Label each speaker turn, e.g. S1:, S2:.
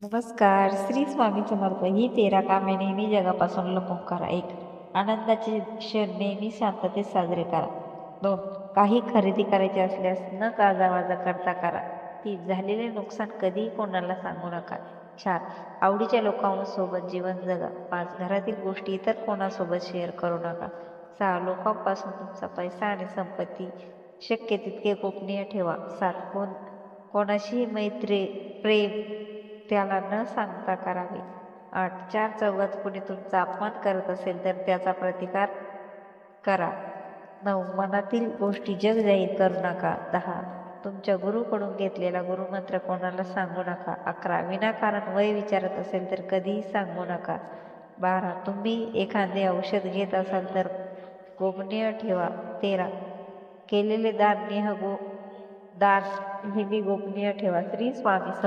S1: नमस्कार. श्री स्वामी समर्थ. ही 13 कामे नेहमी जगापासून लपून करा. 1. आनंदाचे क्षण नेहमी शांततेत साजरे करा. 2. काही खरेदी करायचे असल्यास न गाजावाजा करता करा. 3. झालेले नुकसान कधीही कोणाला सांगू नका. 4. आवडीच्या लोकांसोबत जीवन जगा. 5. घरातील गोष्टी इतर कोणासोबत शेअर करू नका. 6. लोकांपासून तुमचा पैसा आणि संपत्ती शक्य तितके गोपनीय ठेवा. 7. कोणाशीही प्रेम त्याला न सांगता करावे. 8. चार चौघात कुणी तुमचा अपमान करत असेल तर त्याचा प्रतिकार करा. 9. मनातील गोष्टी जग जाहीर करू नका. 10. तुमच्या गुरुकडून घेतलेला गुरुमंत्र कोणाला सांगू नका. 11. विनाकारण वय विचारत असेल तर कधीही सांगू नका. 12. तुम्ही एखादे औषध घेत असाल तर गोपनीय ठेवा. 13. केलेले दान नेहमी गोपनीय ठेवा. श्री स्वामी समर्थ.